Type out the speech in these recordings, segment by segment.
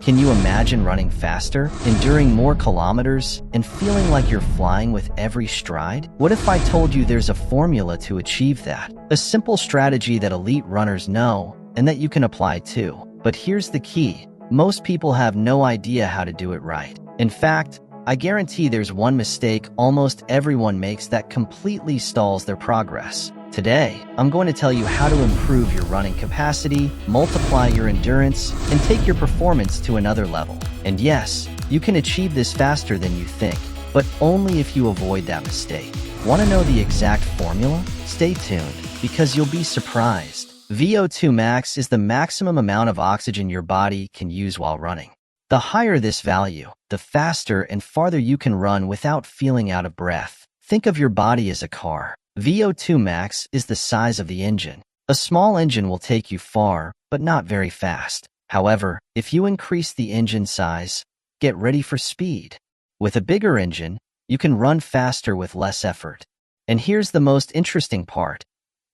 Can you imagine running faster, enduring more kilometers, and feeling like you're flying with every stride? What if I told you there's a formula to achieve that? A simple strategy that elite runners know and that you can apply too. But here's the key. Most people have no idea how to do it right. In fact, I guarantee there's one mistake almost everyone makes that completely stalls their progress. Today, I'm going to tell you how to improve your running capacity, multiply your endurance, and take your performance to another level. And yes, you can achieve this faster than you think, but only if you avoid that mistake. Want to know the exact formula? Stay tuned, because you'll be surprised. VO2 max is the maximum amount of oxygen your body can use while running. The higher this value, the faster and farther you can run without feeling out of breath. Think of your body as a car. VO2 max is the size of the engine. A small engine will take you far, but not very fast. However, if you increase the engine size, get ready for speed. With a bigger engine, you can run faster with less effort. And here's the most interesting part.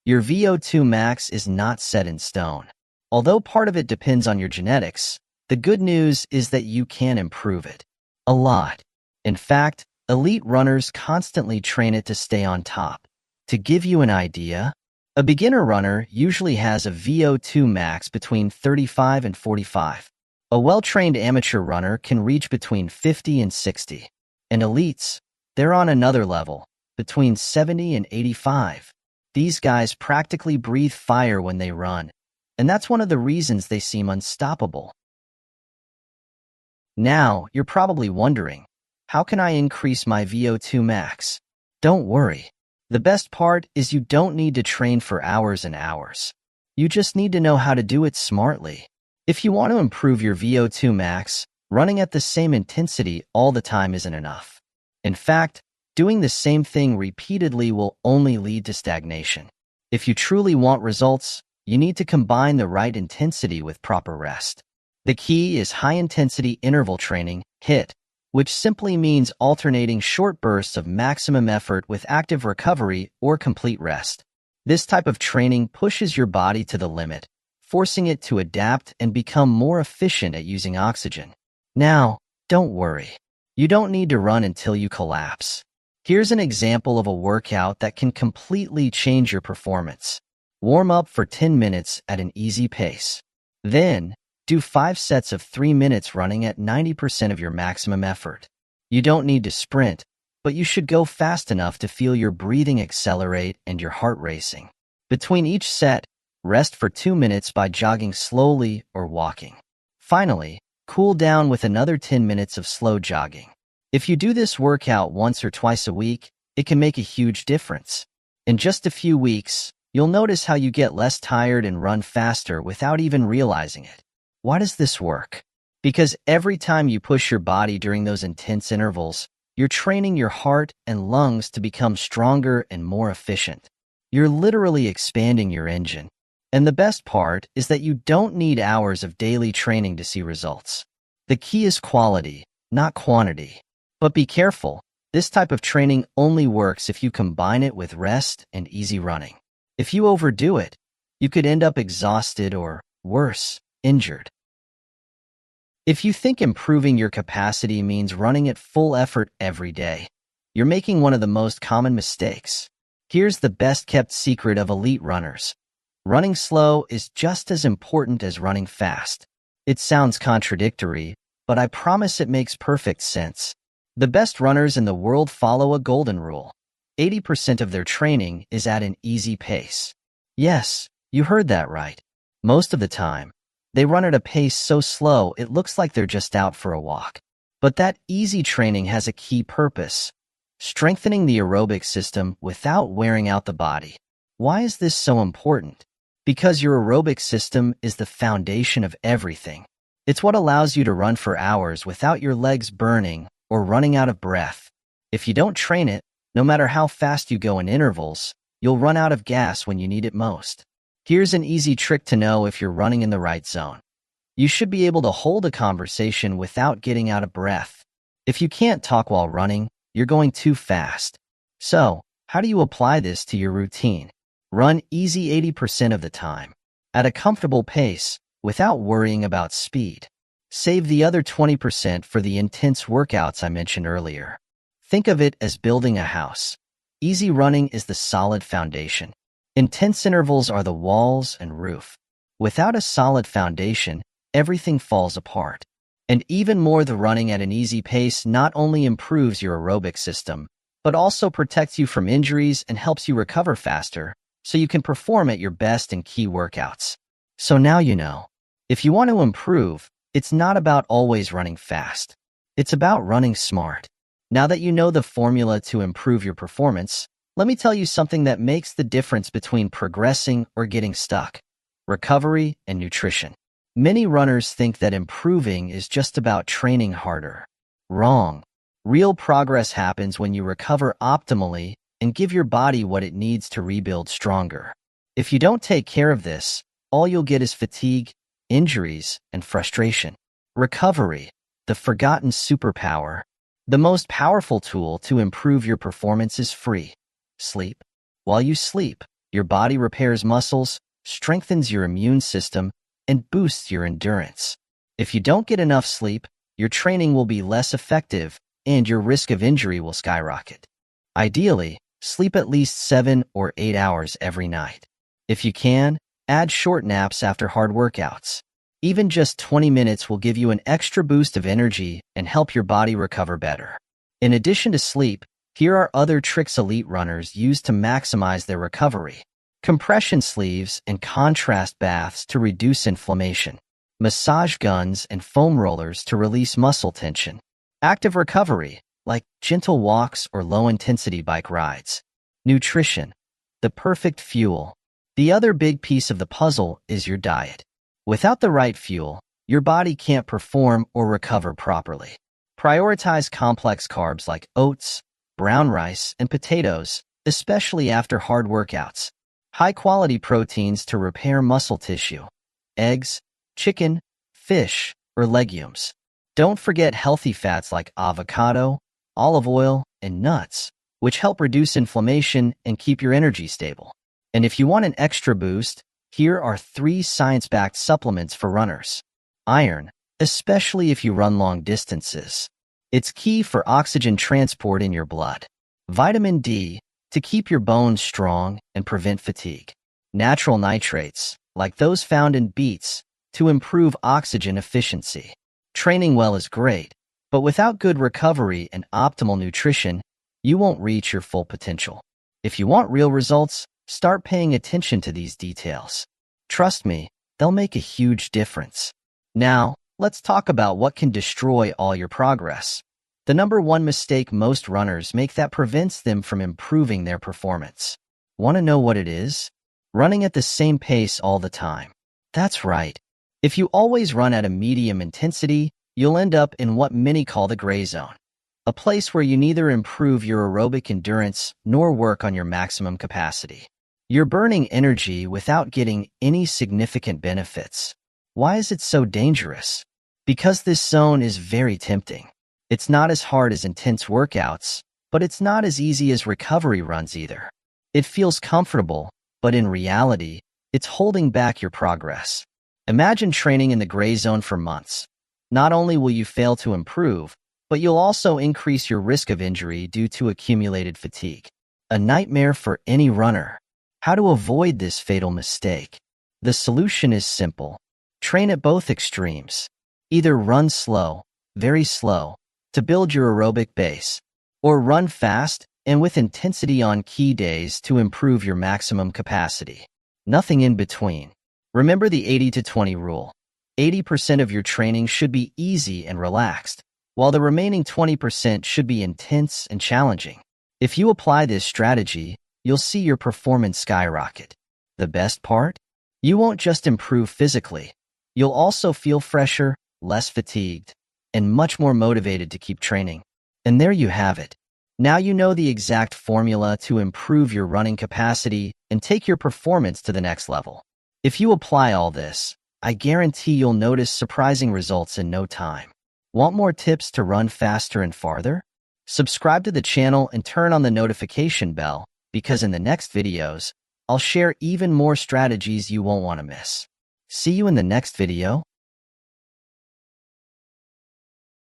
Your VO2 max is not set in stone. Although part of it depends on your genetics, the good news is that you can improve it. A lot. In fact, elite runners constantly train it to stay on top. To give you an idea, a beginner runner usually has a VO2 max between 35 and 45. A well-trained amateur runner can reach between 50 and 60. And elites, they're on another level, between 70 and 85. These guys practically breathe fire when they run, and that's one of the reasons they seem unstoppable. Now, you're probably wondering, how can I increase my VO2 max? Don't worry. The best part is you don't need to train for hours and hours. You just need to know how to do it smartly. If you want to improve your VO2 max, running at the same intensity all the time isn't enough. In fact, doing the same thing repeatedly will only lead to stagnation. If you truly want results, you need to combine the right intensity with proper rest. The key is high-intensity interval training, HIIT, which simply means alternating short bursts of maximum effort with active recovery or complete rest. This type of training pushes your body to the limit, forcing it to adapt and become more efficient at using oxygen. Now, don't worry. You don't need to run until you collapse. Here's an example of a workout that can completely change your performance. Warm up for 10 minutes at an easy pace. Then, do 5 sets of 3 minutes running at 90% of your maximum effort. You don't need to sprint, but you should go fast enough to feel your breathing accelerate and your heart racing. Between each set, rest for 2 minutes by jogging slowly or walking. Finally, cool down with another 10 minutes of slow jogging. If you do this workout once or twice a week, it can make a huge difference. In just a few weeks, you'll notice how you get less tired and run faster without even realizing it. Why does this work? Because every time you push your body during those intense intervals, you're training your heart and lungs to become stronger and more efficient. You're literally expanding your engine. And the best part is that you don't need hours of daily training to see results. The key is quality, not quantity. But be careful, this type of training only works if you combine it with rest and easy running. If you overdo it, you could end up exhausted or, worse, injured. If you think improving your capacity means running at full effort every day, you're making one of the most common mistakes. Here's the best-kept secret of elite runners. Running slow is just as important as running fast. It sounds contradictory, but I promise it makes perfect sense. The best runners in the world follow a golden rule. 80% of their training is at an easy pace. Yes, you heard that right. Most of the time, they run at a pace so slow it looks like they're just out for a walk. But that easy training has a key purpose: strengthening the aerobic system without wearing out the body. Why is this so important? Because your aerobic system is the foundation of everything. It's what allows you to run for hours without your legs burning or running out of breath. If you don't train it, no matter how fast you go in intervals, you'll run out of gas when you need it most. Here's an easy trick to know if you're running in the right zone. You should be able to hold a conversation without getting out of breath. If you can't talk while running, you're going too fast. So, how do you apply this to your routine? Run easy 80% of the time, at a comfortable pace, without worrying about speed. Save the other 20% for the intense workouts I mentioned earlier. Think of it as building a house. Easy running is the solid foundation. Intense intervals are the walls and roof. Without a solid foundation, everything falls apart. And even more, the running at an easy pace not only improves your aerobic system, but also protects you from injuries and helps you recover faster, so you can perform at your best in key workouts. So now you know. If you want to improve, it's not about always running fast. It's about running smart. Now that you know the formula to improve your performance, let me tell you something that makes the difference between progressing or getting stuck: recovery and nutrition. Many runners think that improving is just about training harder. Wrong. Real progress happens when you recover optimally and give your body what it needs to rebuild stronger. If you don't take care of this, all you'll get is fatigue, injuries, and frustration. Recovery, the forgotten superpower. The most powerful tool to improve your performance is free. Sleep. While you sleep, your body repairs muscles, strengthens your immune system, and boosts your endurance. If you don't get enough sleep, your training will be less effective and your risk of injury will skyrocket. Ideally, sleep at least 7 or 8 hours every night. If you can, add short naps after hard workouts. Even just 20 minutes will give you an extra boost of energy and help your body recover better. In addition to sleep, here are other tricks elite runners use to maximize their recovery. Compression sleeves and contrast baths to reduce inflammation. Massage guns and foam rollers to release muscle tension. Active recovery, like gentle walks or low-intensity bike rides. Nutrition, the perfect fuel. The other big piece of the puzzle is your diet. Without the right fuel, your body can't perform or recover properly. Prioritize complex carbs like oats, brown rice, and potatoes, especially after hard workouts. High-quality proteins to repair muscle tissue. Eggs, chicken, fish, or legumes. Don't forget healthy fats like avocado, olive oil, and nuts, which help reduce inflammation and keep your energy stable. And if you want an extra boost, here are 3 science-backed supplements for runners. Iron, especially if you run long distances. It's key for oxygen transport in your blood. Vitamin D, to keep your bones strong and prevent fatigue. Natural nitrates, like those found in beets, to improve oxygen efficiency. Training well is great, but without good recovery and optimal nutrition, you won't reach your full potential. If you want real results, start paying attention to these details. Trust me, they'll make a huge difference. Now, let's talk about what can destroy all your progress. The number one mistake most runners make that prevents them from improving their performance. Want to know what it is? Running at the same pace all the time. That's right. If you always run at a medium intensity, you'll end up in what many call the gray zone. A place where you neither improve your aerobic endurance nor work on your maximum capacity. You're burning energy without getting any significant benefits. Why is it so dangerous? Because this zone is very tempting. It's not as hard as intense workouts, but it's not as easy as recovery runs either. It feels comfortable, but in reality, it's holding back your progress. Imagine training in the gray zone for months. Not only will you fail to improve, but you'll also increase your risk of injury due to accumulated fatigue. A nightmare for any runner. How to avoid this fatal mistake? The solution is simple. Train at both extremes. Either run slow, very slow, to build your aerobic base, or run fast and with intensity on key days to improve your maximum capacity. Nothing in between. Remember the 80-20 rule. 80% of your training should be easy and relaxed, while the remaining 20% should be intense and challenging. If you apply this strategy, you'll see your performance skyrocket. The best part? You won't just improve physically. You'll also feel fresher, less fatigued, and much more motivated to keep training. And there you have it. Now you know the exact formula to improve your running capacity and take your performance to the next level. If you apply all this, I guarantee you'll notice surprising results in no time. Want more tips to run faster and farther? Subscribe to the channel and turn on the notification bell, because in the next videos, I'll share even more strategies you won't want to miss. See you in the next video.